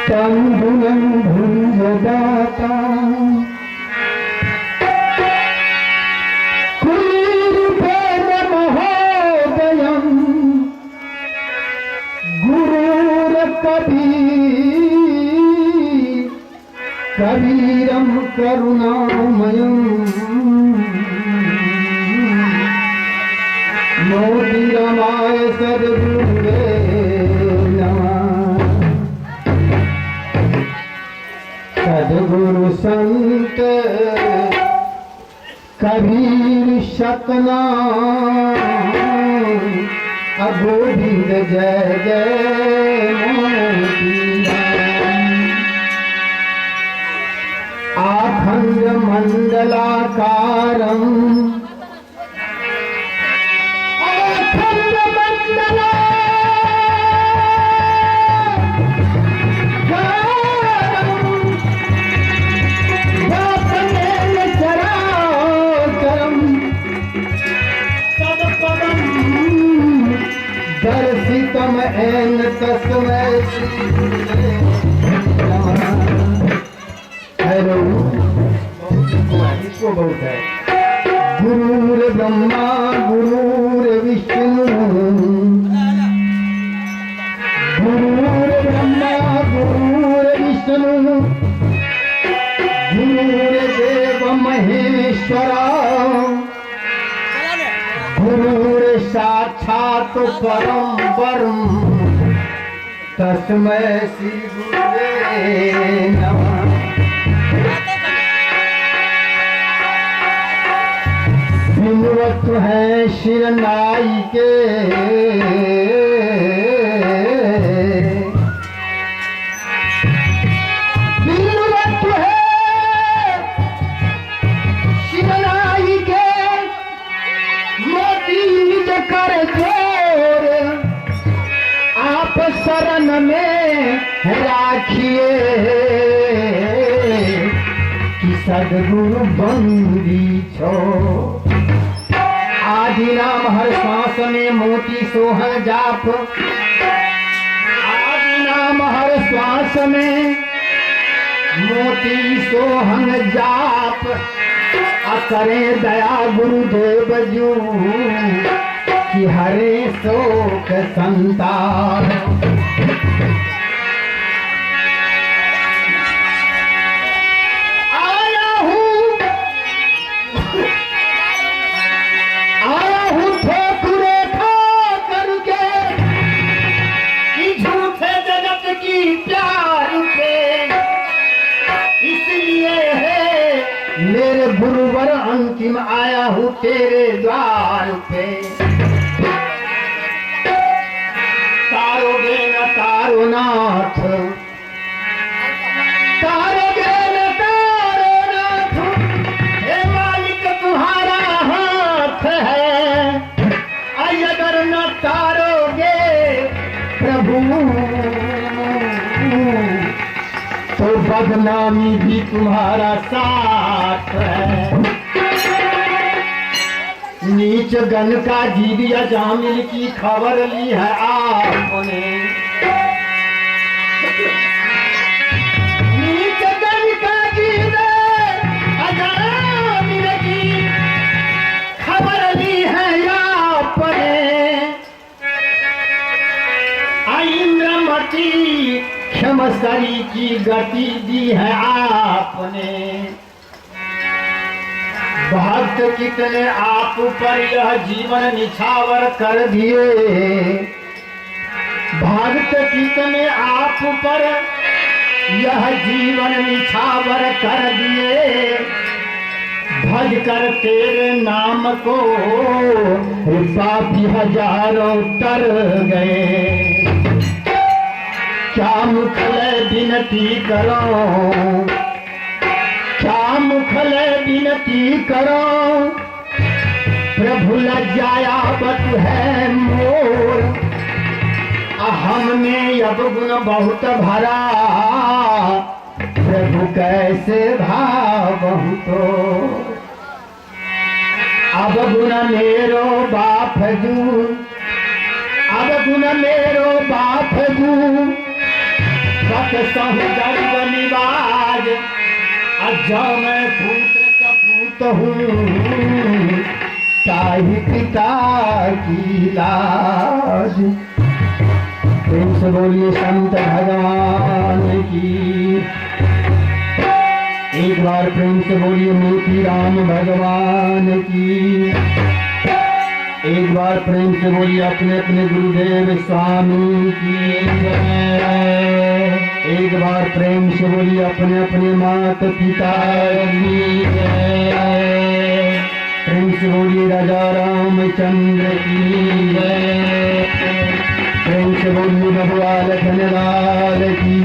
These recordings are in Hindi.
तंबुलं भुञ्जदाता कुलीरूपेण महोदयं कबीरं करुणामयं मोतिरामाय सद्गुरुवे सद्गुरु संत कबीर सतनाम गोविंद जय जय मोतीराम। आखंड मंडलाकारं दर्शितम एन तस्मै इसको बहुत है। गुरुर ब्रह्मा गुरुर विष्णु गुरुर ब्रह्मा गुरुर विष्णु गुरुर देव महेश्वरा गुरुर साक्षात परम ब्रह्म तस्मै श्री गुरुवे नमः। विनुवत है शिरनाई के विनुवत है शिरनाई के मोती निज कर जोर आप शरण में राखिए कि सद्गुरु बंदी छो। आदि नाम हर श्वास में मोती सोहन जाप आदि नाम हर श्वास में मोती सोहन जाप करे दया गुरुदेव जू कि हरे शोक संताप। आया हूँ ठोकरे खा करके कि झूठे जगत की प्यार पे इसलिए है मेरे गुरुवर अंतिम आया हूँ तेरे द्वार पे। तारोगे न तारो नाथ तारोगे न तारो नाथ हे मालिक तुम्हारा हाथ है। अगर न तारोगे प्रभु तो बदनामी भी तुम्हारा साथ है। नीच गन का जीविया जामिल की खबर ली है आपने। नीच गन का जीविया जामिल की खबर ली है आपने। इंद्रमती क्षमसरी की गति दी है आपने। भक्त कितने आप पर यह जीवन निछावर कर दिए। भागत कितने आप पर यह जीवन निछावर कर दिए, भज कर तेरे नाम को पापी हजारों तर गए। क्या मुखले विनती करो, क्या मुखले विनती करो, प्रभु लज्जाया बत है मोर। हमने अब गुण बहुत भरा, प्रभु कैसे भावहु तो। अब गुण मेरो बाप जू, अब गुण मेरो बाप जू, सत सहु गर्व निवाज। अजो मैं पुत्र कपूत हूँ, ताहि पिता की लाज। प्रेम से बोलिए संत भगवान की। एक बार प्रेम से बोलिए मोती राम भगवान की। एक बार प्रेम से बोलिए अपने अपने गुरुदेव स्वामी की। एक बार प्रेम से बोलिए अपने अपने माता पिता की। प्रेम से बोलिए राजा रामचंद्र की। प्रेम से बोलिए बबुआ लखनलाल की।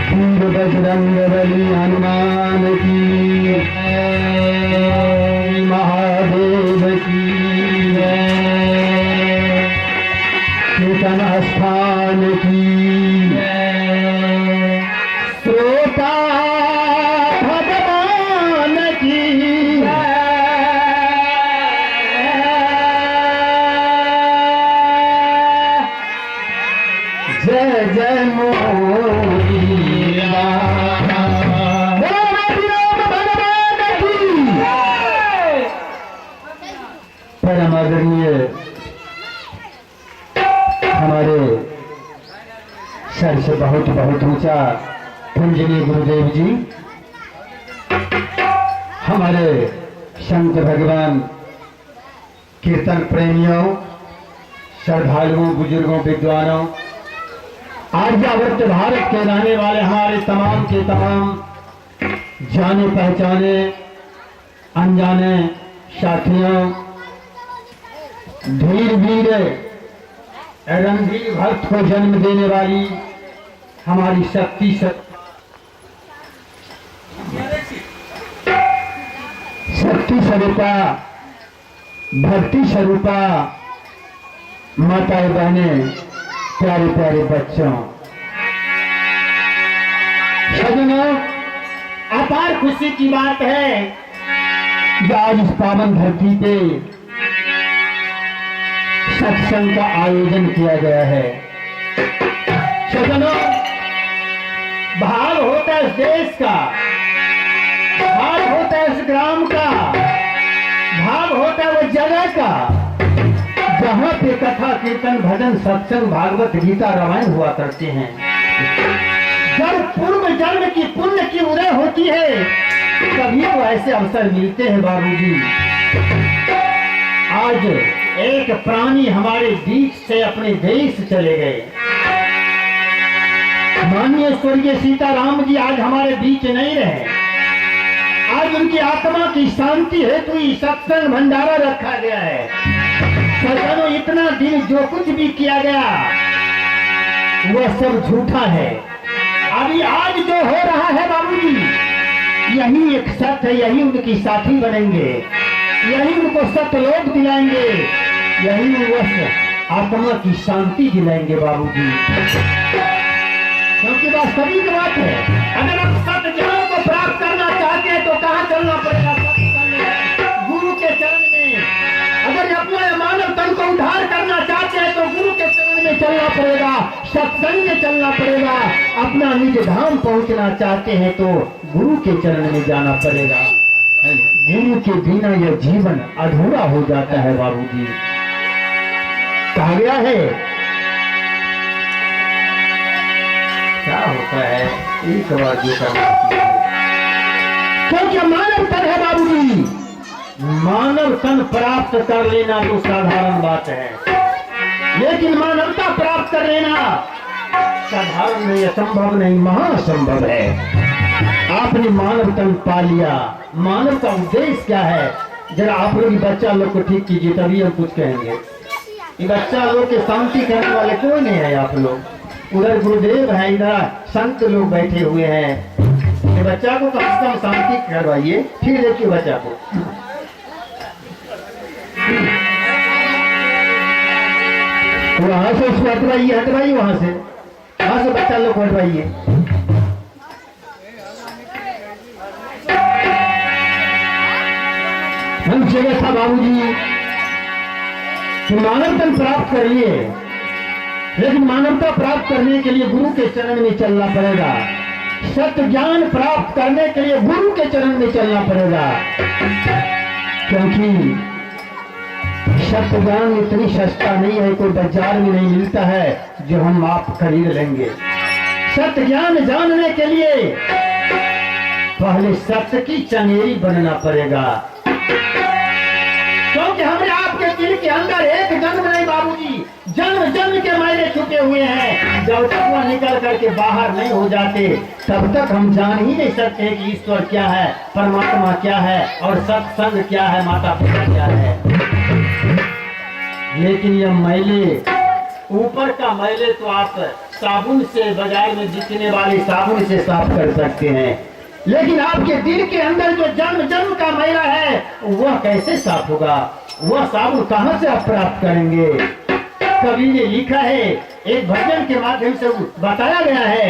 वीर बजरंग बली हनुमान की। महादेव की। चेतन स्थान की। श्रोता भगवान की। जय जय मोरी राम भगवान की। परम आदरणीय हमारे सर से बहुत बहुत ऊंचा पूजनीय गुरुदेव जी, हमारे संत भगवान, कीर्तन प्रेमियों, श्रद्धालुओं, बुजुर्गों, विद्वानों, आर्यावर्त भारत के रहने वाले हमारे तमाम के तमाम जाने पहचाने अनजाने साथियों, धीर वीर रणधीर भक्त को जन्म देने वाली हमारी शक्ति स्वरूपा, भक्ति स्वरूपा माताएं बहने, प्यारे प्यारे बच्चों, सजनों, अपार खुशी की बात है कि आज इस पावन धरती पे सत्संग का आयोजन किया गया है। सजनों, भाव होता है इस देश का, भाव होता है इस ग्राम का, भाव होता है वो जगह का जहाँ पे कथा कीर्तन भजन सत्संग भागवत गीता रामायण हुआ करते हैं। जब पूर्व जन्म की पुण्य की उदय होती है तभी तो ऐसे अवसर मिलते हैं बाबूजी। आज एक प्राणी हमारे बीच से अपने देश चले गए। माननीय स्वर्गीय सीताराम जी आज हमारे बीच नहीं रहे। आज उनकी आत्मा की शांति हेतु ही सत्संग भंडारा रखा गया है। सज्जनों, इतना दिन जो कुछ भी किया गया वह सब झूठा है। अभी आज जो हो रहा है बाबूजी, यही एक सत्य है, यही उनकी साथी बनेंगे, यही उनको सत्यलोक दिलाएंगे, यही वह आत्मा की शांति दिलाएंगे बाबूजी। क्योंकि वास्तविक बात है, अगर आप सत्य ज्ञान को प्राप्त करना चाहते हैं तो कहाँ चलना पड़ेगा? गुरु के चरण में। अगर अपना मानव तन को उद्धार करना चाहते हैं तो गुरु के चरण में चलना पड़ेगा, सत्संग में चलना पड़ेगा। अपना निज धाम पहुंचना चाहते हैं तो गुरु के चरण में जाना पड़ेगा। गुरु के बिना यह जीवन अधूरा हो जाता है बाबूजी। कहा गया है क्या होता है एक बार जो करना, क्योंकि मानव तन है बाबूजी। मानव तन प्राप्त कर लेना तो साधारण बात है। लेकिन मानवता प्राप्त कर लेना साधारण नहीं, असंभव नहीं, महासंभव है। आपने मानव तन पा लिया। मानव का उद्देश्य क्या है? जरा आप लोग बच्चा लोग को ठीक कीजिए, तभी हम कुछ कहेंगे। ये बच्चा लोग के शांति करने वाले कोई नहीं है। आप लोग उधर गुरुदेव है, इधर संत लोग बैठे हुए हैं। ये बच्चा को कम से कम शांति करवाइए। फिर देखिए बच्चा को वहां से उसको हटवाइए, हटवाइए वहां से बच्चा लोग को हटवाइए। हम जगह था बाबूजी कि मानव तन प्राप्त कर लिए, लेकिन मानवता प्राप्त करने के लिए गुरु के चरण में चलना पड़ेगा। सत्य ज्ञान प्राप्त करने के लिए गुरु के चरण में चलना पड़ेगा, क्योंकि सत्य ज्ञान इतनी सस्ता नहीं है, कोई बाजार में नहीं मिलता है जो हम आप खरीद लेंगे। सत्य ज्ञान जानने के लिए पहले सत्य की चंगेरी बनना पड़ेगा, क्योंकि हमने आपके दिल के अंदर एक जन्म नहीं बाबूजी, जन्म जन्म के मायने छुपे हुए हैं। जब तक वह निकल करके बाहर नहीं हो जाते तब तक हम जान ही नहीं सकते कि ईश्वर क्या है, परमात्मा क्या है और सत्संग क्या है, माता पिता क्या है। लेकिन यह मैले, ऊपर का मैले तो आप साबुन से, बाजार में बिकने वाले साबुन से साफ कर सकते हैं, लेकिन आपके दिल के अंदर जो जन्म जन्म का मैला है वह कैसे साफ होगा? वह साबुन कहां से आप प्राप्त करेंगे? कवि ने लिखा है, एक भजन के माध्यम से बताया गया है,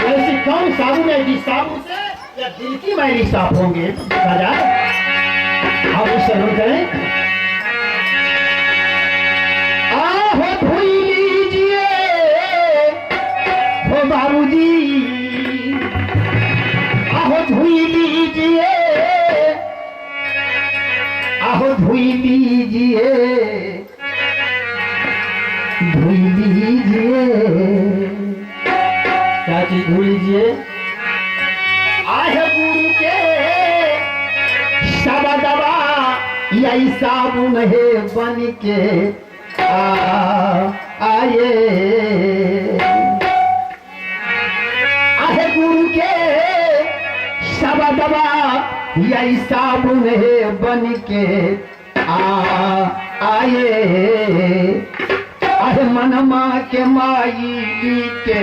ऐसी कौन साबुन है जिस साबुन से या दिल की मैली साफ होंगे? आप इस श्रवण करें। आहो धोई लीजिए हो बाबूजी, आहो धोई लीजिए, आहो धोई लीजिए, धोई लीजिए। क्या चीज धो लीजिए? आहे गुरु के सबा दबा यही साबुन है बन के आए। आहे गुरु के सबा दबा यही साबुन है बन के आए। अरे मनमा के माई के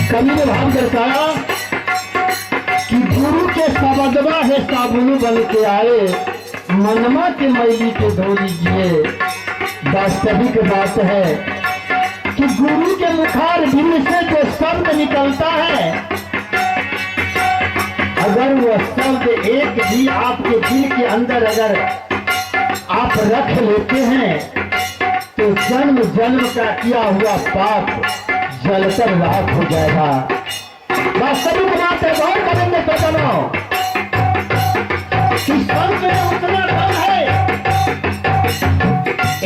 कवि ने भाव दर्शाया कि गुरु के सबदबा है साबुन बन के आए, मनमा के मैली के धो लीजिए। वास्तविक बात है कि गुरु के मुखार बिंद से जो शब्द निकलता है, अगर वह शब्द एक भी आपके दिल के अंदर अगर आप रख लेते हैं तो जन्म जन्म का किया हुआ पाप जलकर राख हो जाएगा। वास्तविक बात है, गौर करेंगे तो बनो कि संत में उतना दम है।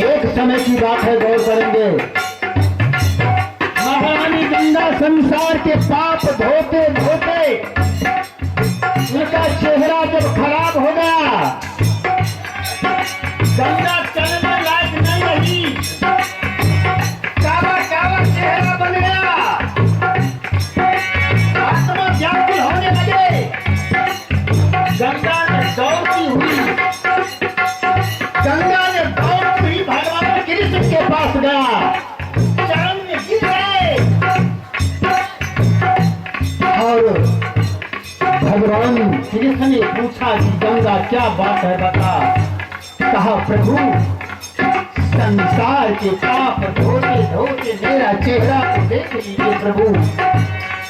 एक समय की बात है, गौर करेंगे। महारानी गंगा संसार के पाप धोते धोते उनका चेहरा जब खराब हो गया, गंगा चलने लायक नहीं रही, काला काला चेहरा बन गया। उसने पूछा कि गंगा क्या बात है बता। कहा प्रभु संसार के पाप धोते धोते मेरा चेहरा को देख लीजिए प्रभु,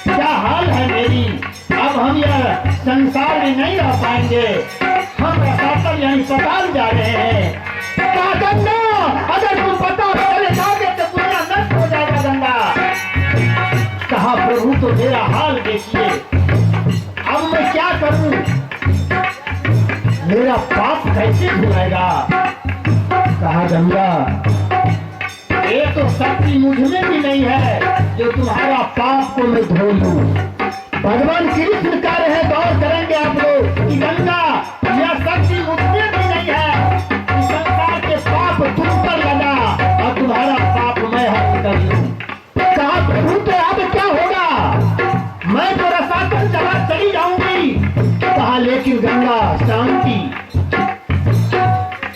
क्या हाल है मेरी। अब हम यह संसार में नहीं रह पाएंगे, हम रसातल यानी पताल जा रहे हैं। गंगा अगर तुम पता चले जाओगे तो दुनिया नष्ट हो जाएगा गंगा। कहा प्रभु तो मेरा हाल देखिए, अब मैं क्या करूं, मेरा पाप कैसे धुएगा। कहा गंगा ये तो शक्ति मुझ में भी नहीं है जो तुम्हारा पाप को मैं धो लूं। भगवान कृष्ण कह रहे हैं, गौर करेंगे आप लोग कि गंगा यह शक्ति मुझ में भी नहीं है कि संसार के पाप तुम पर लगा और तुम्हारा पाप मैं हल कर लूं। कहा प्रभु तो अब क्या होगा, मैं तो रसातल चला चली जाऊंगी। कहा लेकिन गंगा शांति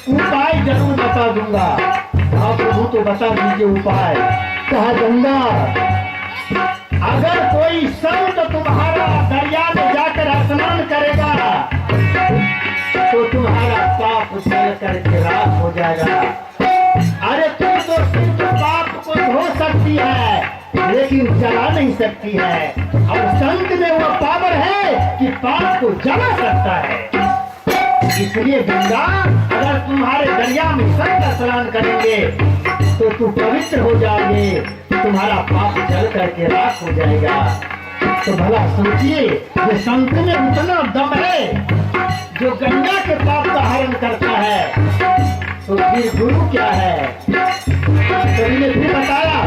उपाय जरूर बता दूंगा। हाँ प्रभु तो बता दीजिए उपाय। कहा गंगा अगर कोई संत तुम्हारा दरिया में जाकर स्नान करेगा तो तुम्हारा पाप जल करके राख हो जाएगा। अरे तुम तो सिर्फ पाप को धो सकती है लेकिन जला नहीं सकती है, और संत में वो पावर है कि पाप को जला सकता है। इसलिए गंगा अगर तुम्हारे दरिया में संत स्नान करेंगे तो तुम पवित्र हो जाओगे, तुम्हारा पाप जल करके राख हो जाएगा। तो भला सोचिए ये संत में उतना दम है जो गंगा के पाप का हरण करता है, तो फिर गुरु क्या है। कवि ने फिर बताया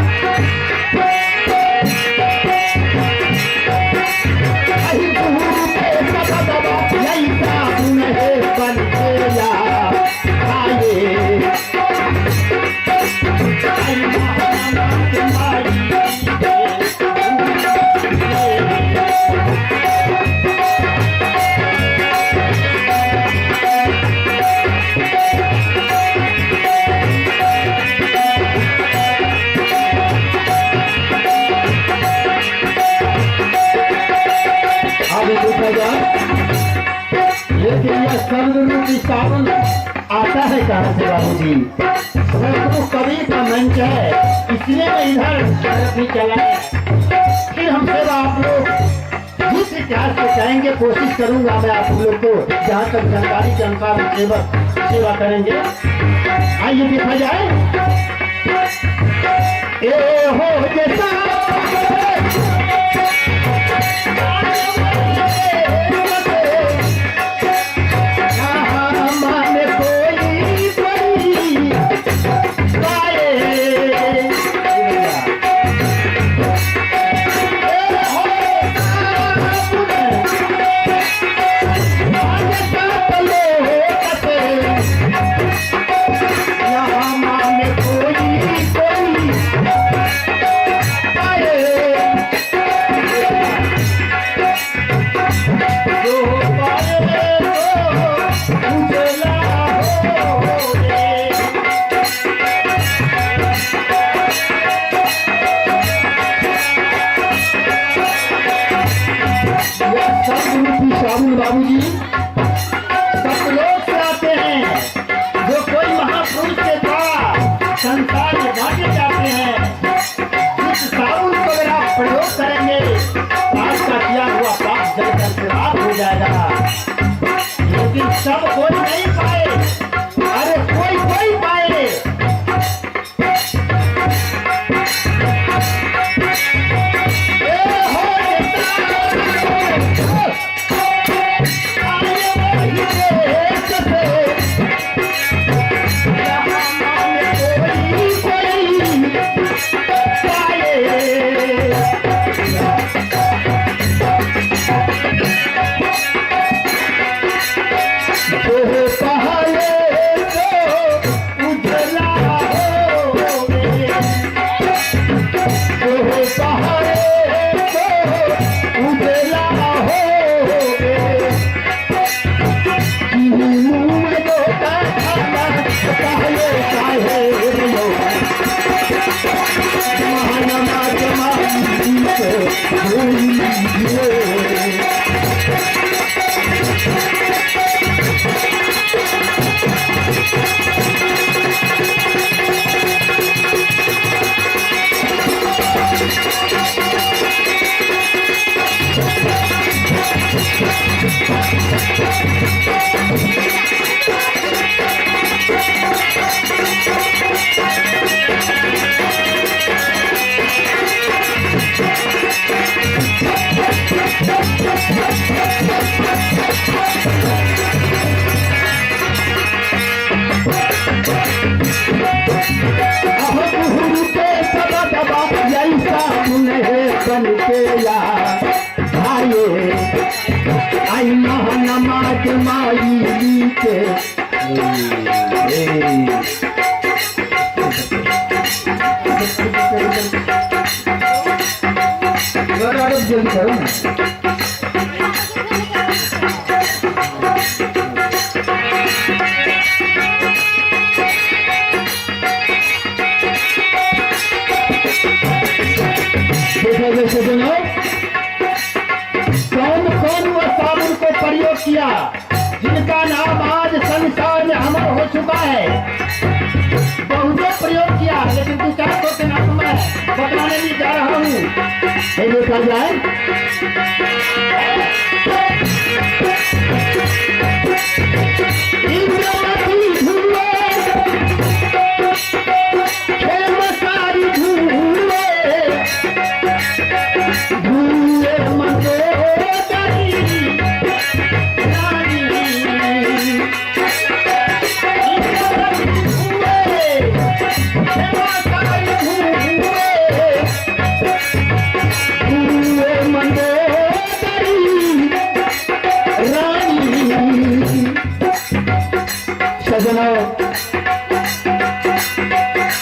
लेकिन यह सर्वरूपी सावन आता है कहाँ से बाबू जी। तो कवि का मंच है इसलिए मैं इधर तरफ ही चला। फिर हम सेवा आप लोग जिस इतिहास को कहेंगे कोशिश करूंगा मैं आप लोग को जहाँ तक जानकारी के अनुसार सेवा करेंगे। आइए देखा जाए। ए हो जैसा बाबूजी सतलोक से आते हैं, जो कोई महापुरुष के द्वारा संसार में बांटे जाते हैं। जिस साबुन को अगर आप प्रयोग करेंगे आपका किया हुआ पाप जल करके राख हो जाएगा। लेकिन सब कोई नहीं पाए, अरे कोई कोई पाए। बन के या भाई आई नमाज माई के जल्दी करो ना। देखो सुनो, कौन कौन वह साबुन को प्रयोग किया जिनका नाम आज संसार में अमर हो चुका है। बहुतों प्रयोग किया, लेकिन दो चार सौ के नाम मैं बतलाने नहीं जा रहा हूँ। देखा जाए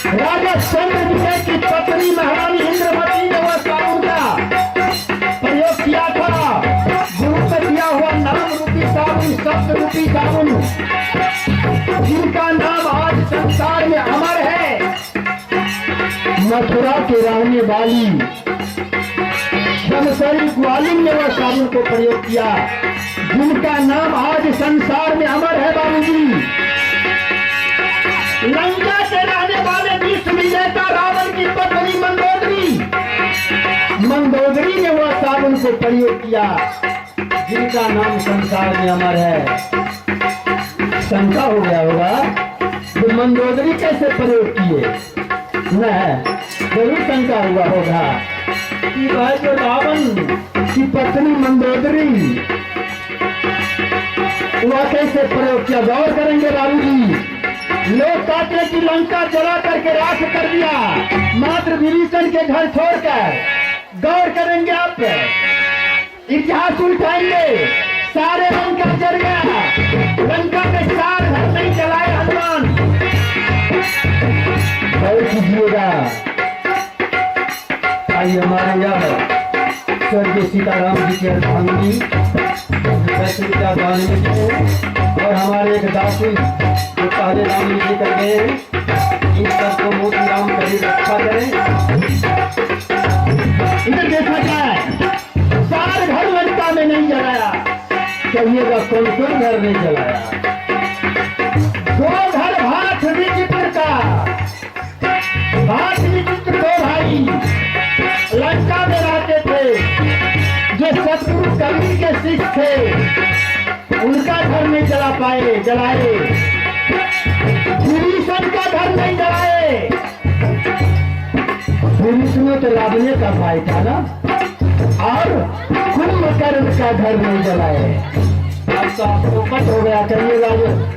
राजा चंद्रगुप्त की पत्नी महारानी इंद्रमती ने वह साबुन का प्रयोग किया था। गुरु का दिया हुआ नाम रूपी साबुन, शब्द रूपी साबुन, जिनका नाम आज संसार में अमर है। मथुरा के रहने वाली ब्रह्मचारी ग्वालिन ने वह साबुन को प्रयोग किया, जिनका नाम आज संसार में अमर है। बाबूजी, लंका के रहने वाले विश्व विजेता रावण की पत्नी मंदोदरी ने वह साबुन को प्रयोग किया, जिनका नाम संसार में अमर है। शंका हो गया होगा तो मंदोदरी कैसे प्रयोग किए? न जरूर शंका हुआ होगा कि भाई जो रावण की पत्नी मंदोदरी वह कैसे प्रयोग किया। गौर करेंगे बाबूजी, लोग कहते हैं कि लंका जला करके राख कर दिया, मात्र विभीषण के घर छोड़कर। गौर करेंगे आप, इतिहास उल्टाएंगे, सारे लंका जल गया, लंका के 4 घर नहीं जलाए हनुमान। गौर कीजिएगा। आइए हमारे यहाँ स्वर्गीय सीताराम जी के अर्धांगिनी और हमारे एक दासी जो पहले राम जी कर गए हैं, इन सबको मोदी राम कभी रक्षा करें। इधर देखा जाए, 4 घर लंका में नहीं जलाया, कहिएगा कौन कौन घर नहीं जलाया? 2 घर भाट विचित्र का, भाट विचित्र 2 भाई लंका में रहते थे, जो सतगुरु कबीर के शिष्य थे, उनका घर नहीं जला पाए, जलाए। विभीषण का घर नहीं जलाए, विभीषण तो रावण का भाई था ना, और कुंभकर्ण का घर नहीं जलाए। आपको पता हो गया, कहिएगा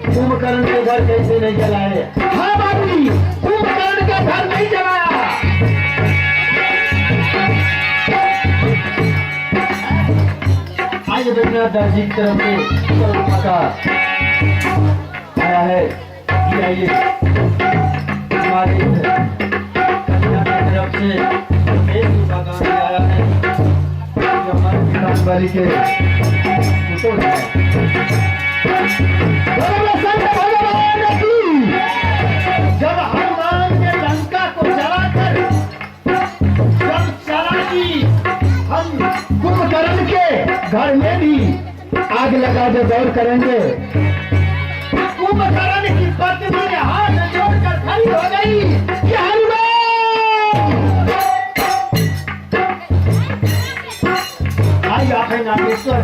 कुंभकर्ण के घर कैसे नहीं जलाए? हाँ बाबूजी, कुंभकर्ण का घर नहीं जलाया। आज देखना दर्जी की तरफ से आया है, आइए हमारे कन्या की तरफ से आया है, जो हमारे किसान बारी के जब हनुमान ने लंका को जलाकर जब चला दी, हम कुंभकर्ण के घर में भी आग लगा दे। गौर करेंगे, कुंभकर्ण की पत्नी ने हाथ जोड़कर खड़ी हो गई कि हनुमान। आई आप है नागेश्वर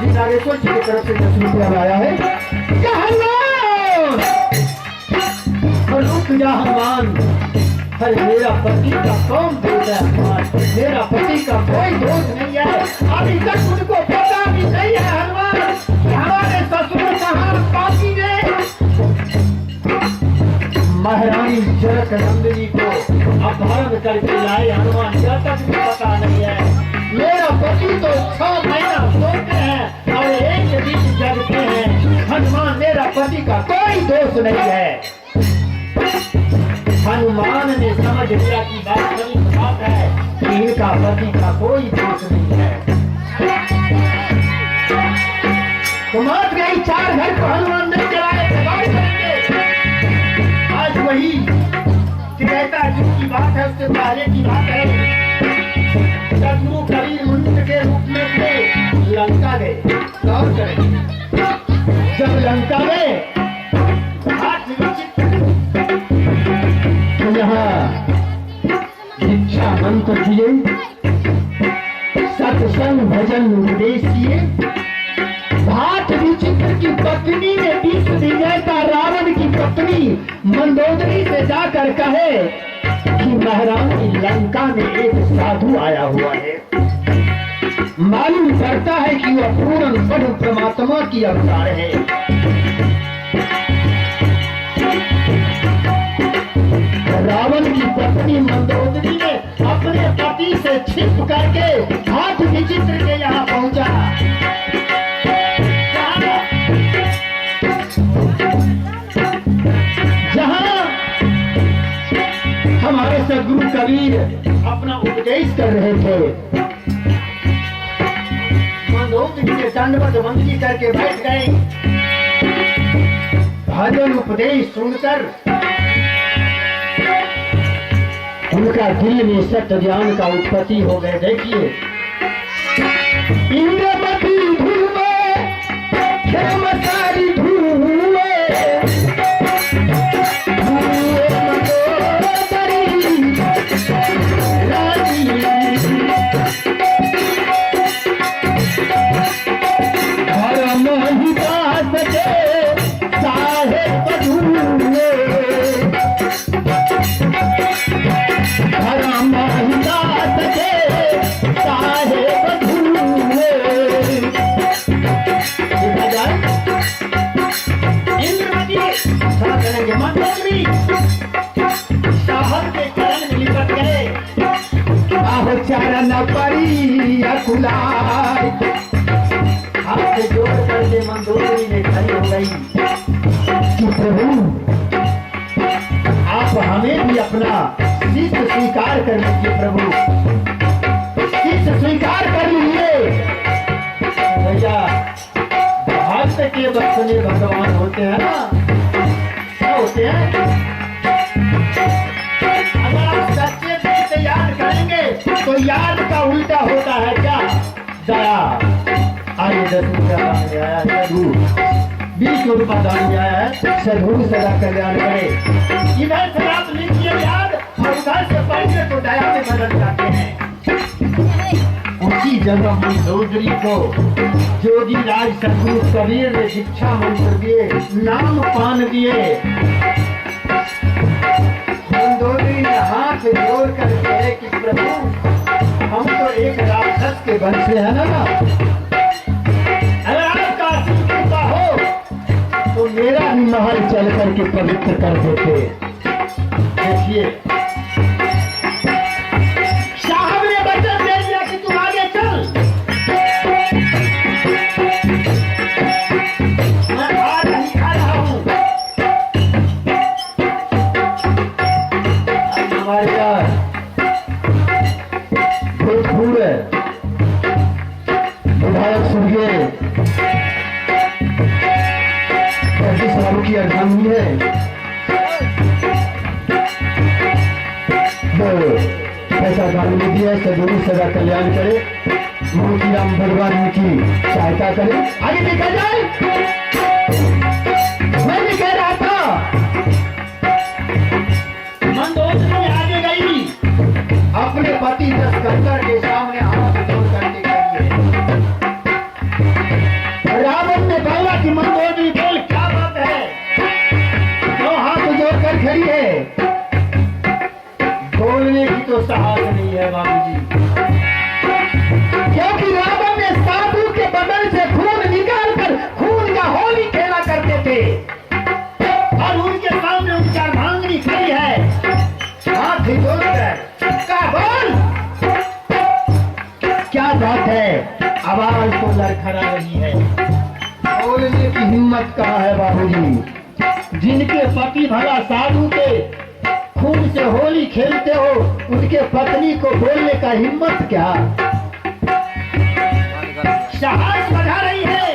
श्री नागेश्वर जी की तरफ से 10 रुपया लाया है। क्या हनुमान, रुक जा हनुमान। अरे मेरा पति का कौन दोष है हनुमान, मेरा पति का कोई दोष नहीं है। अभी तक उनको पता भी नहीं है हनुमान कि हमारे ससुर कहाँ पापी ने महारानी जनक नंदिनी को अपहरण करके लाए। हनुमान जब तक भी पता नहीं है। मेरा पति तो 6 महीना सोते हैं और एक दिन जगते हैं। हनुमान मेरा पति का कोई दोष नहीं है। हनुमान ने समझ लिया कि बात बड़ी बात है कि इनका पति का कोई दोष नहीं है। तो मात गई 4 घर को हनुमान ने चलाए करेंगे। आज वही त्रेता युग की बात है, उससे पहले की बात है। सदगुरु कबीर मुंड के रूप में थे, लंका गए। गौर करें, जब लंका में हाथ विचित्र तो यहाँ दीक्षा मंत्र दिए, सत्संग भजन उपदेश दिए। भाट विचित्र की पत्नी ने विश्व विजेता रावण की पत्नी मंदोदरी से जाकर कहे कि महारानी लंका में एक साधु आया हुआ है। मालूम पड़ता है कि वह पूर्ण ब्रह्म परमात्मा की अवतार है। रावण की पत्नी मंदोदरी ने अपने पति से छिप करके हाथ विचित्र के यहाँ पहुंचा। जहां हमारे सदगुरु कबीर अपना उपदेश कर रहे थे, मंदोदरी ने दंडवत वंदनी करके बैठ गए। भजन उपदेश सुनकर उनका दिल में सत्य ज्ञान का उत्पत्ति हो गए। देखिए, इंद्रमती धूमे खेमसारी धूमे चरण परी अकुलाय। हाथ जोड़ करके मंदोदरी ने खड़ी हो गई कि प्रभु आप हमें भी अपना शिष्य स्वीकार कर लीजिए। प्रभु शिष्य स्वीकार कर लीजिए। भैया भक्त के बख्शने भगवान होते हैं ना, क्या होते हैं? अगर आप सच्चे दिल से याद करेंगे तो याद का उल्टा होता है क्या? दया। आगे 10 रुपया दान में आया है, सदगुरु 20 रुपया दान में आया है, सदगुरु सदा कल्याण करे। इधर से आप लीजिए याद और उधर से पैसे को दया में बदल जाते हैं। उसी जगह मंदोदरी को जोगीराज सदगुरु कबीर ने दीक्षा मंत्र दिए, नाम पान दिए। मंदोदरी ने हाथ जोड़ कर कहे कि प्रभु हम तो एक राक्षस के वंश से है ना, अगर आपका आशीष कृपा हो तो मेरा भी महल चल करके पवित्र कर देते। देखिए, साहब ने वचन दे दिया कि तुम आगे चल, मैं आज नहीं खा रहा हूं। हमारे यहाँ भोजपुर विधायक स्वर्गीय 35 सालों की अर्धांगिनी है, वो पैसा दान में दिया। सदगुरु सदा कल्याण करे, मोतीराम भगवान उनकी सहायता करे। आगे निकल जाए। मैं भी कह रहा था मंदोदरी आगे गई, अपने पति 10 कंकर के सामने हाथ जोड़ करके कहिए क्या बात है, आवाज तो लड़खड़ा रही है, बोलने की हिम्मत कहाँ है बाबूजी। जिनके पति भला साधु के खून से होली खेलते हो, उनके पत्नी को बोलने का हिम्मत क्या? साहस बढ़ा रही है,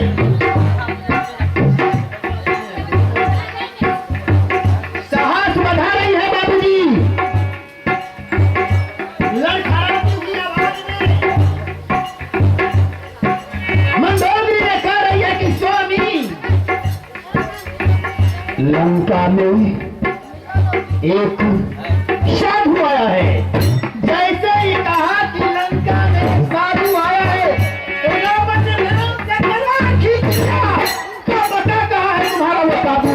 साहस बढ़ा रही है बाबूजी। लड़खड़ाती हुई आवाज में मंदोदरी ने कह रही है कि स्वामी, लंका में एक साधु आया है। जैसे ही कहा कि लंका में साधु आया है, तो रावण ने धनुष से तलवार खींच लिया। क्या बता कहा है तुम्हारा वो साधु?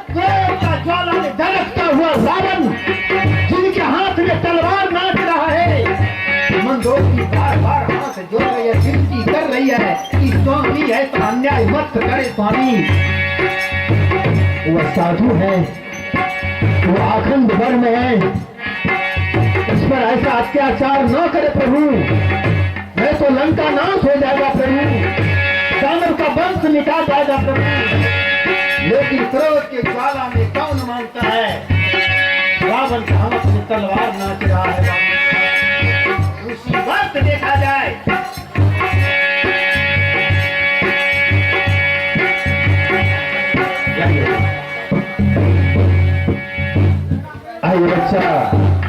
क्रोध का ज्वाला में धड़कता हुआ रावण, जिनके हाथ में तलवार नाच रहा है। मंदोदरी बार बार हाथ जोड़ रही है, विनती कर रही है कि स्वामी ऐसा अन्याय मत करे स्वामी। वह साधु है, वो आखंड वर में है, इस पर ऐसा अत्याचार न करे प्रभु, नहीं तो लंका नाश हो जाएगा प्रभु, दानव का वंश मिटा जाएगा प्रभु। लेकिन क्रोध के ज्वाला में कौन मानता है? रावण के हाथ में तलवार नाच रहा है। उसी वक्त देखा जाए बच्चा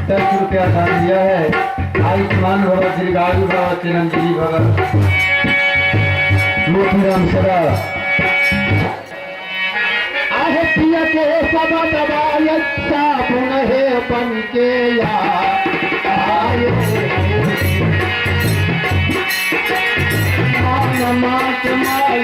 10 रुपया दान दिया है। आयुष्मान भव, दीर्घायु भव, चिरंजीवी भव। मोतीराम सदा आहे पिया के सब दबाय साबुन है बन के आए मान मात माई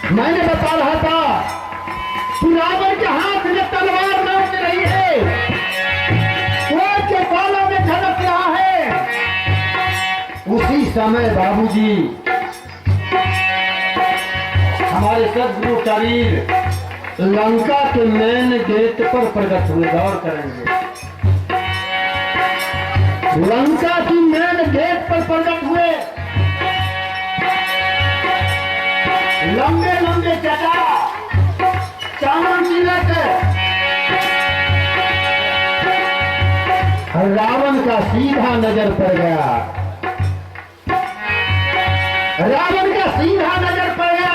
मैंने बता रहा था कि रावण के हाथ में तलवार नाच रही है, क्रोध के बालों में धड़क रहा है। उसी समय बाबूजी हमारे सदगुरु कबीर लंका के मेन गेट पर प्रकट हुए। गौर करेंगे, लंका की मेन गेट पर प्रकट हुए। लंबे लंबे चटा चावल तिलक, रावण का सीधा नजर पड़ गया, रावण का सीधा नजर पड़ गया।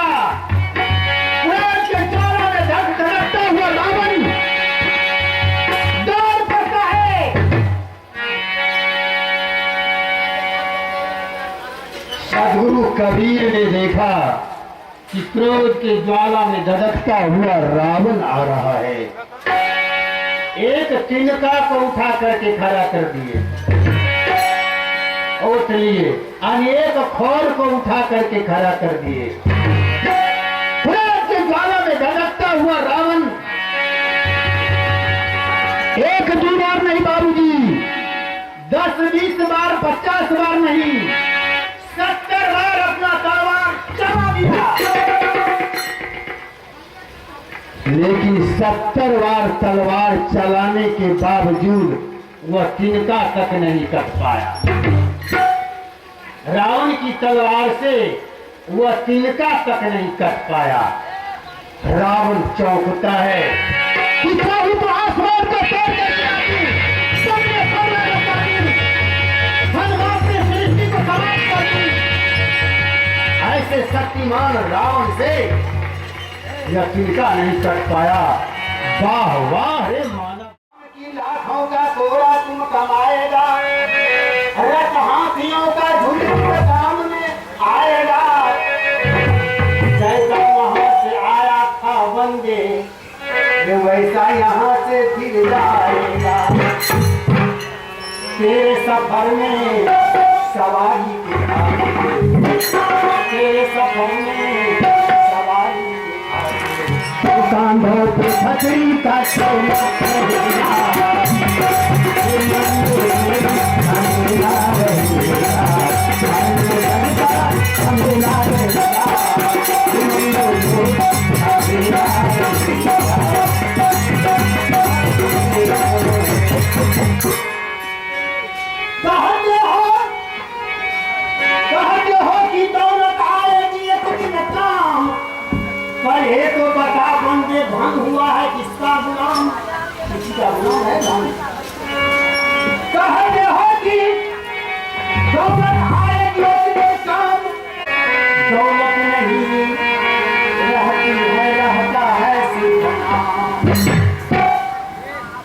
क्रोध के ज्वाला में धड़कता हुआ रावण दौड़ पड़ता है। सदगुरु कबीर ने देखा कि क्रोध के ज्वाला में धधकता हुआ रावण आ रहा है। एक तिनका को उठा करके खड़ा कर दिए, ओट लिए, अनेक खोर को उठा करके खड़ा कर दिए। क्रोध के ज्वाला में धधकता हुआ रावण एक दो बार नहीं बाबूजी, 10 20 बार 50 बार नहीं, 70 बार अपना तलवार चला दिया। लेकिन 70 बार तलवार चलाने के बावजूद वह तिनका तक नहीं कट पाया। रावण की तलवार से वह तिनका तक नहीं कट पाया। रावण चौंकता है, पिछाड़ी तो आसमान को तोड़ देती आती, सबने करने लगाती, धनवान से सृष्टि को समाप्त करती। ऐसे शक्तिमान रावण से यह तिनका नहीं कट पाया। वाह वाह रे मानव की लाखों का कोरा तुम कमाएगा, रथ हाथियों का झुंड सामने आएगा। जैसा वहां से आया था बंदे, वैसा यहाँ से फिर जाएगा। तेरे सफर में सवारी के आगे, तेरे सफर में सवारी के आगे। कांधों पे खतरी का चौला रहेगा। झमेला रहेगा, झमेला रहेगा, झमेला कहते हो कि दौलत आएगी एक दिन काम, पर ये तो बता बंदे भंग हुआ है किसका गुलाम, किसी का गुलाम है धन। कहते हो कि दौलत आएगी एक दिन काम, दौलत नहीं रहती है, रहता है सिर्फ नाम।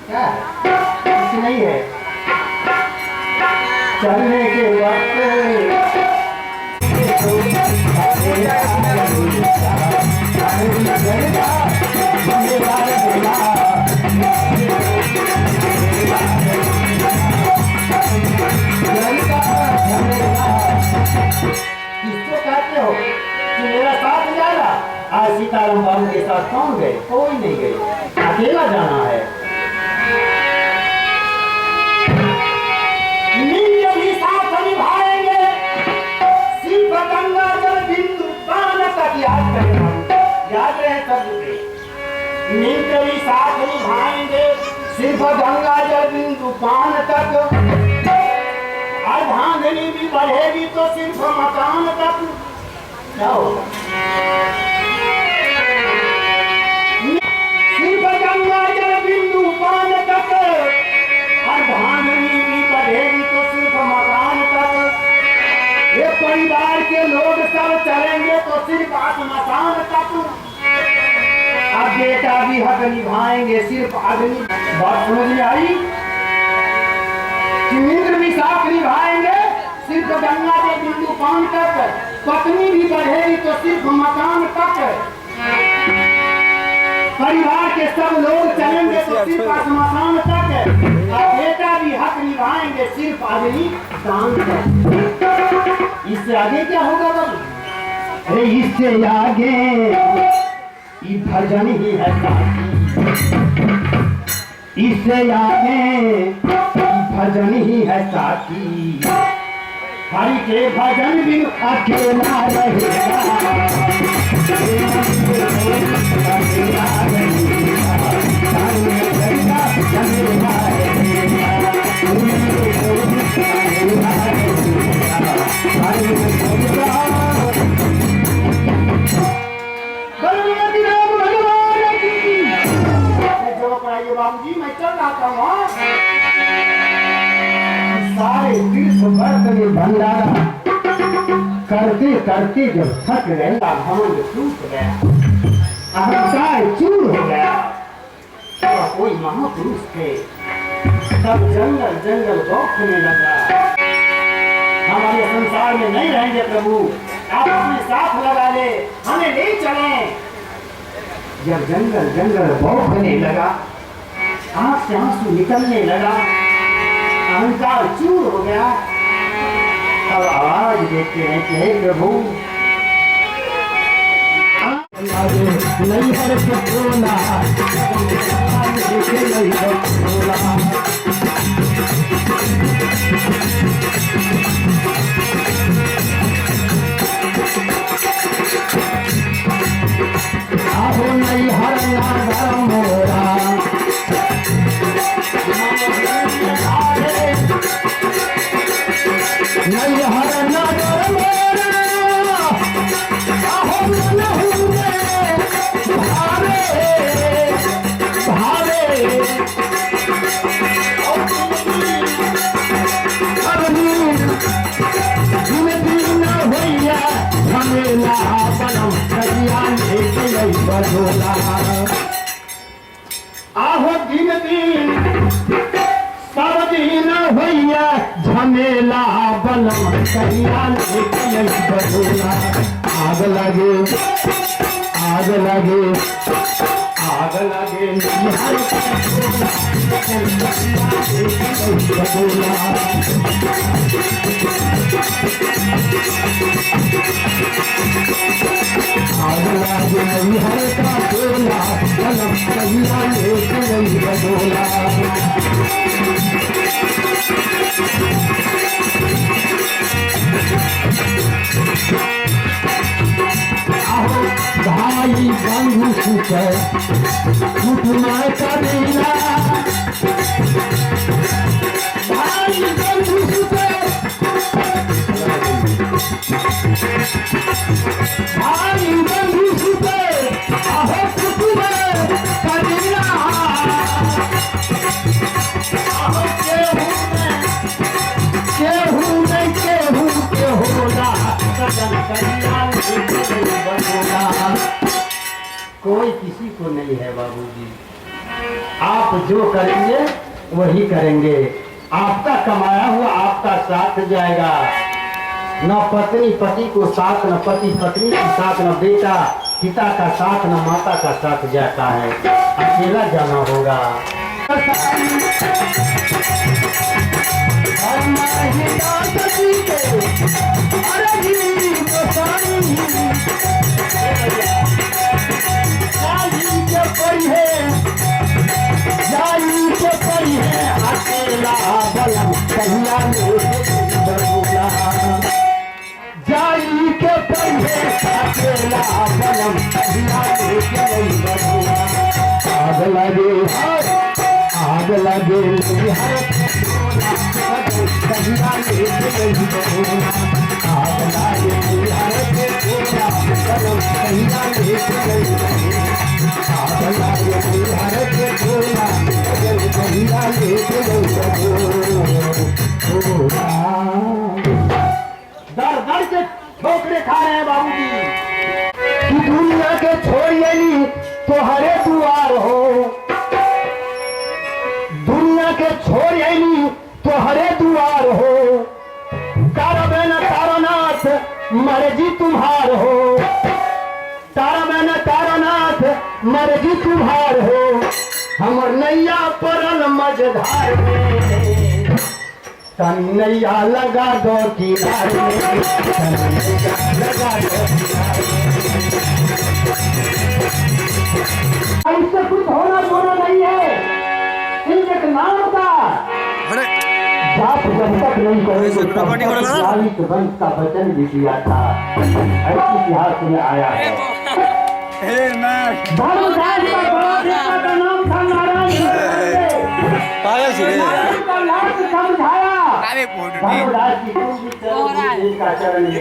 क्या कुछ नहीं है चलने के वक्त किसको कहते हो कि मेरा साथ जाएगा? आज सीताराम बाबू के साथ कौन गए? कोई नहीं गए, अकेला जाना है। याद रहे सबके, मिलकर ही साथ निभाएंगे सिर्फ गंगा जल बिंदु पान तक। अर्धांगिनी भी बढ़ेगी तो सिर्फ मकान तक। क्या होगा? सिर्फ गंगा जल बिंदु पान तक, अर्धांगिनी भी बढ़ेगी तो सिर्फ मकान तक। ये परिवार के लोग सब चलेंगे तो सिर्फ आत्मसान तक। अब बेटा भी हक निभाएंगे सिर्फ अग्नि। बात समझ में आई? मित्र भी साथ निभाएंगे सिर्फ गंगा के बिंदु पान तक। पत्नी भी बढ़ेगी तो सिर्फ मकान तक। परिवार के सब लोग चलेंगे तो सिर्फ आत्मसान तक। अब बेटा भी हक निभाएंगे सिर्फ अग्नि दान तक। इससे आगे क्या होगा बाबू? अरे इससे आगे ये भजन ही है साथी, इससे आगे भजन ही है साथी। हरि के भजन बिन अकेला रहेगा, बाबू जी मैं चल रहा हूँ। सारे तीर्थ वर्ग में भंडारा करते करते जब थक गए, घमंड टूट गया, अहंकार चूर हो गया। तो कोई महापुरुष थे, सब जंगल जंगल गौखने लगा। हमारे संसार में नहीं रहेंगे प्रभु, आप अपने साथ लगा ले, हमें ले चले। जब जंगल जंगल गौखने लगा, आंख से आंसू निकलने लगा, अहंकार चूर हो गया। अब आवाज देते हैं कि हे प्रभु नहीं हर बोला, आहो नहीं हर नागर मोरा, नहीं हर नागर मोरा, आहो नहीं भावे भावे। भैया झमेला बनम करिया बजोला। आहो दिन दिन सब दिन भैया झमेला बनम करिया बजोला। आग लगे आग लगे आग लगे नैहर का चोला बदोला आग लगे नैहर का चोला कलम कहिया लेके नहीं बदोला भाई बंधु सुख उठना करेला भाई बंधु सुख भाई बंधु सुख आहो कुटुंब करेला आहो केहू नहीं केहू के होला सजन करिया कोई किसी को नहीं है बाबूजी। आप जो करेंगे वही करेंगे। आपका कमाया हुआ आपका साथ जाएगा। न पत्नी पति को साथ, न पति पत्नी के साथ, न बेटा पिता का साथ, न माता का साथ जाता है। अकेला जाना होगा। अकेला बलम कहिया जाई के पढ़े अकेला बलम कहिया आग लगे आग लगे हर कहिया आग लगे हर बलम कहिया आग लगे हर दर दर के ठोकरे खा रहे हैं बाबूजी। कि दुनिया के छोड़िए तो हरे दुआर हो, दुनिया के छोड़िए तो हरे दुआर हो। तारा बहना तारानाथ मर्जी तुम्हार हो, तारा बहना तारानाथ मर्जी तुम्हार हो। हमर नैया परल मझधार में तनी नैया लगा दो किनारे में, तनी नैया लगा दो किनारे में। इससे कुछ होना बोना नहीं है। सिर्फ एक नाम का जाप जब तक नहीं करेंगे तब तक वंश का वचन भी दिया था। ऐसी इतिहास में आया है। धर्मराज का बड़ा बेटा का नाम था नारायण। समझाया धर्मराज की का चरण में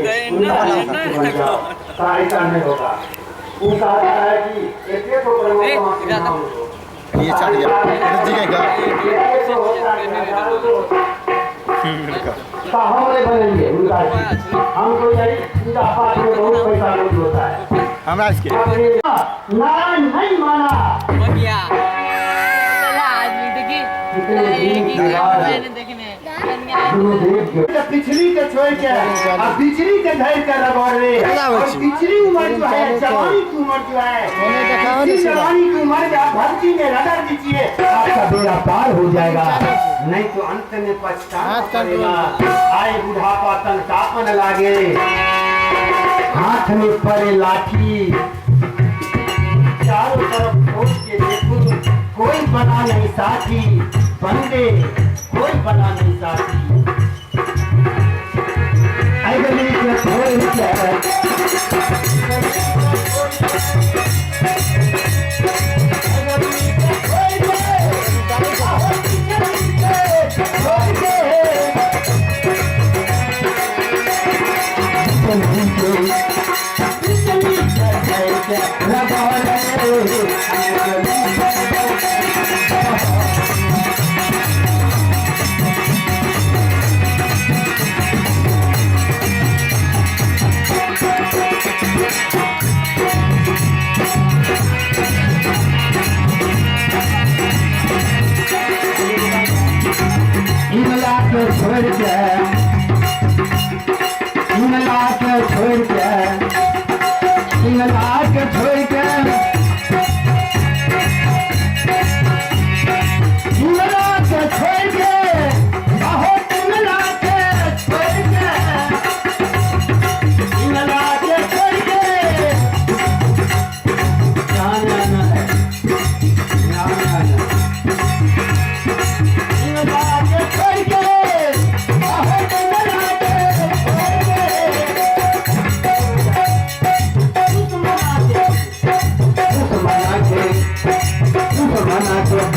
सहायता नहीं होगा। वो कहता है कि एक को ये चढ़ गया हमारे बनेंगे उनका हमको यही पूजा पाठ में बहुत पैसा नहीं होता है। हमरा इसके नारायण नहीं माना पिछली के छोड़ के अब पिछली के धैर्य के रगड़े और पिछली उम्र जो है जवानी की उम्र जो है जवानी की उम्र आप भक्ति में रगड़ दीजिए आपका बेड़ा पार हो जाएगा। नहीं तो अंत में पछताना पड़ेगा। आए बुढ़ापा तन कापन लागे, हाथ में पड़े लाठी, चारों तरफ खोज के देखूं कोई बना नहीं साथी, बंदे कोई बना नहीं साथी। अगली के थोड़े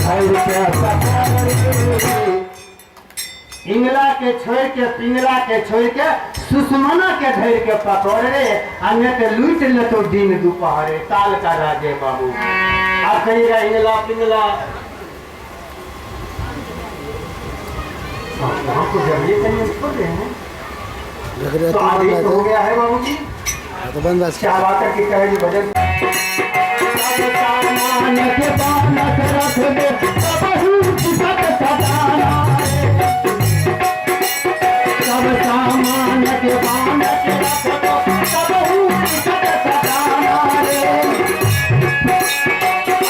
धैर के पकड़े। इंगला के छोड़ के पिंगला के छोड़ के सुषमना के धैर के पकड़ रे अन्य के लूट ले तो दिन दोपहरे ताल का राजे बाबू आप कहिएगा इंगला पिंगला वहाँ को जरिए कहीं छोड़ रहे हैं तो आगे तो हो गया है बाबू जी तो बंद क्या बात है कि कहे भजन सामान के बानक रख दे सबहू चितक सजाना सब सामान के बानक रख दो सबहू चितक सजाना रे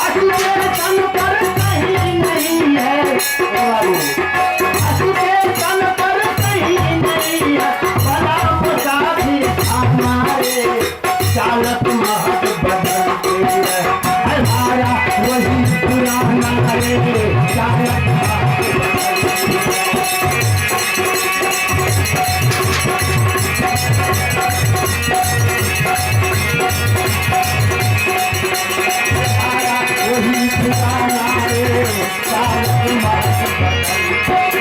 असु के तन पर कहीं नहीं है असु के तन पर कहीं नहीं है बड़ा मुसाफिर हमारे चालक महक बदलते है हमारा वही पुराना रे चालक वही पुराना रे चालक महक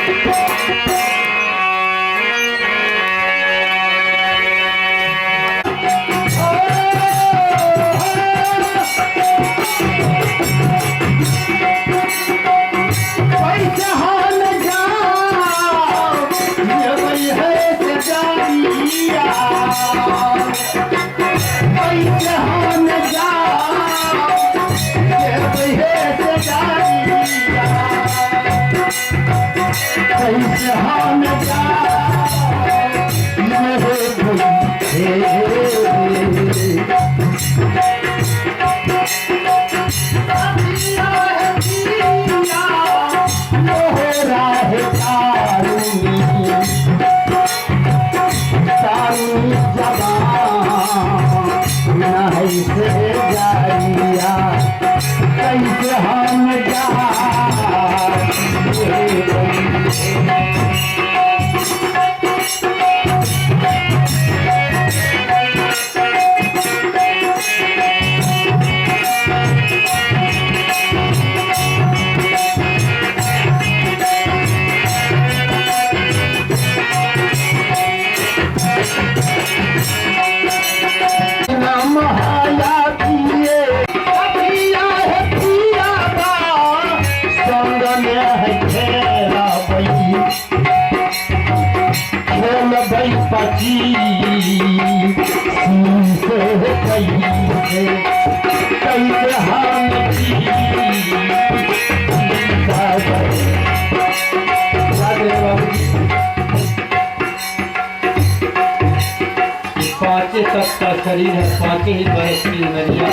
पाँचे तक का शरीर है, पाँचे ही बरस की उमरिया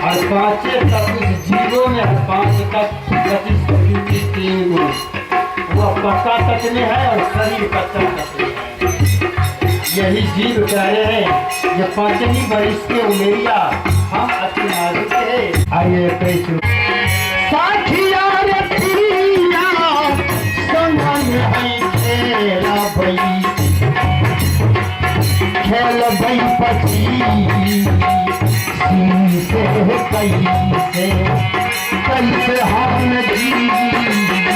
और पाँचे तक उस जीवों में है, पाँच तक गति तीन गुण वो पक्का तक में है और शरीर कच्चा तक में है। यही जीव कह रहे हैं ये पाँचे ही बरस के उमरिया हम अति नाजुक है। आइए कैसे साखिया रे पिया संगन है खेला भई खेल भई पची से कैसे हम जी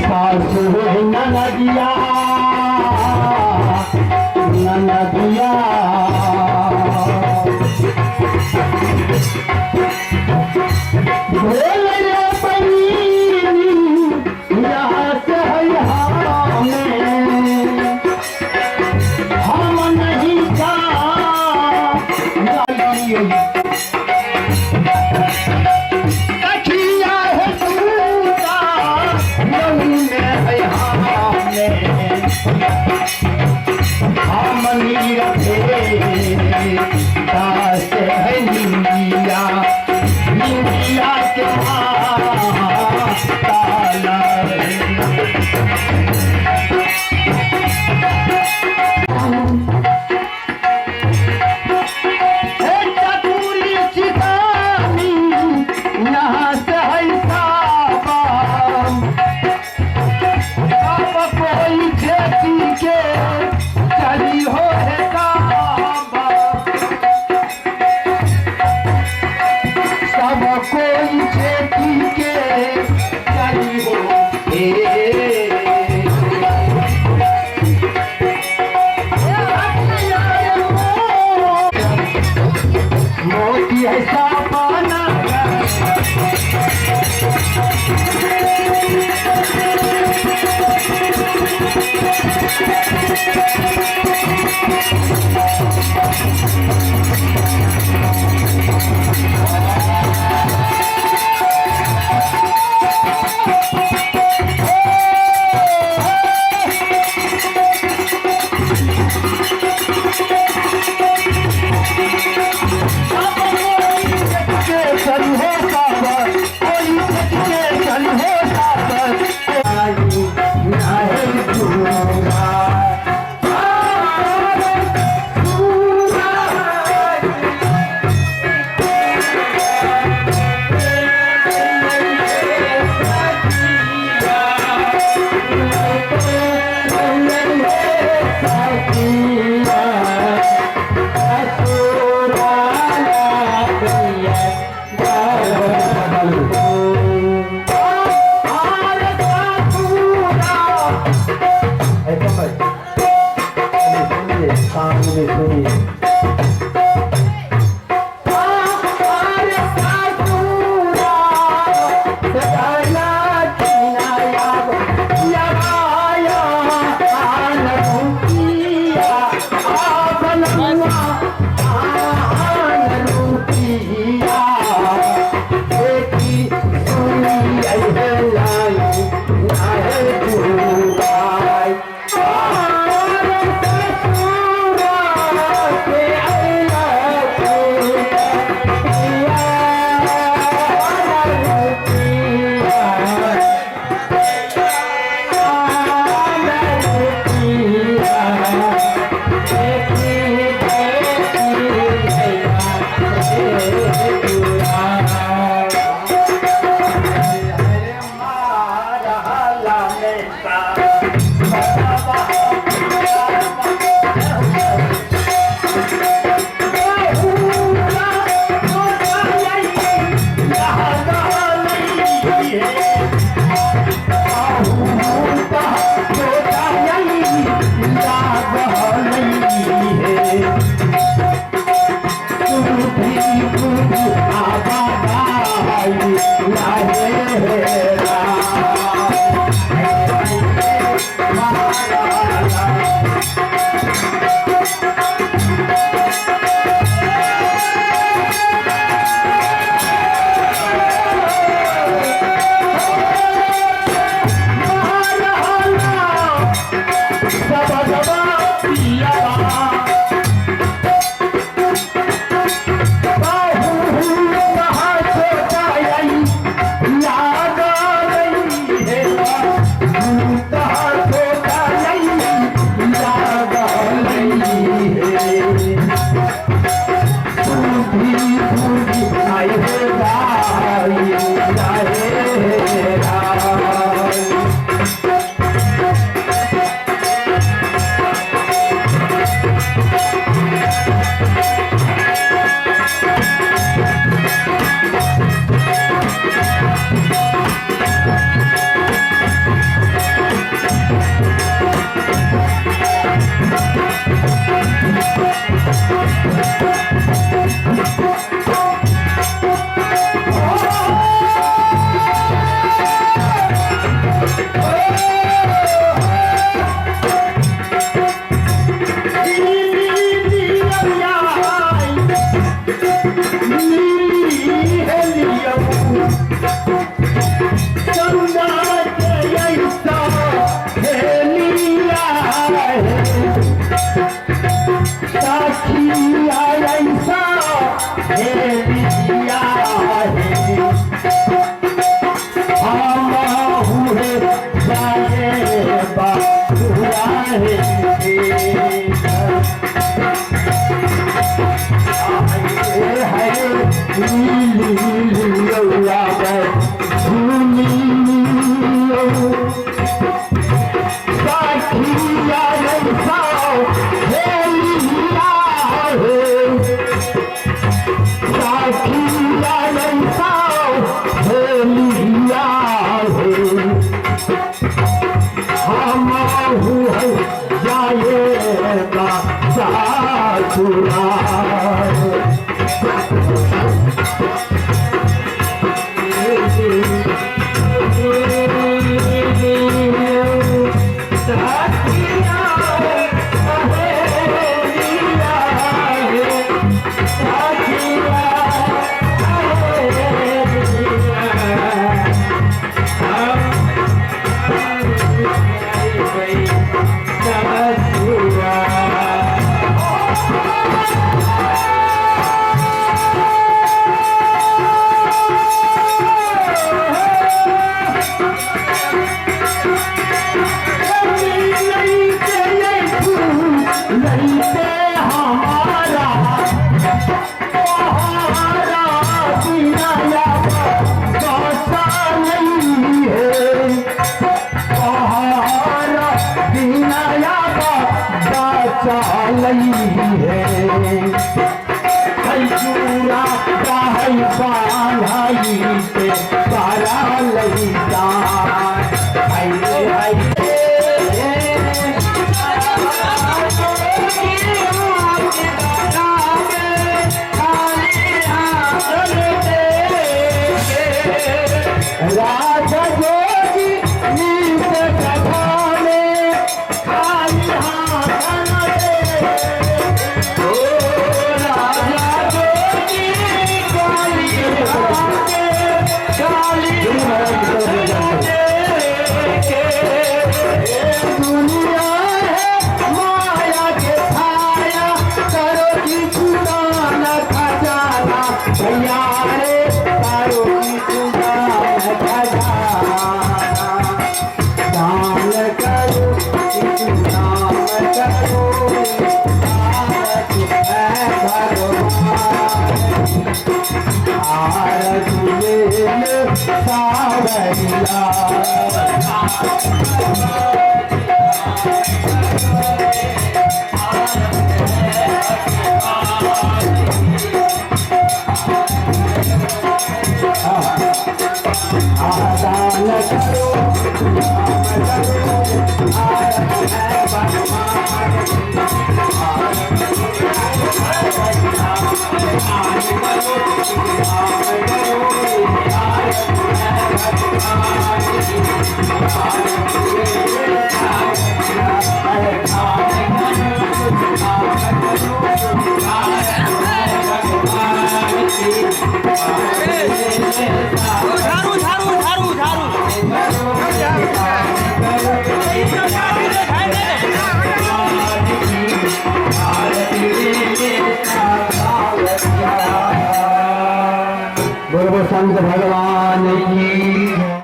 सासु ननदिया ननदिया भोल रे बनी यहाँ से हम नहीं जा है रहे संत भगवान की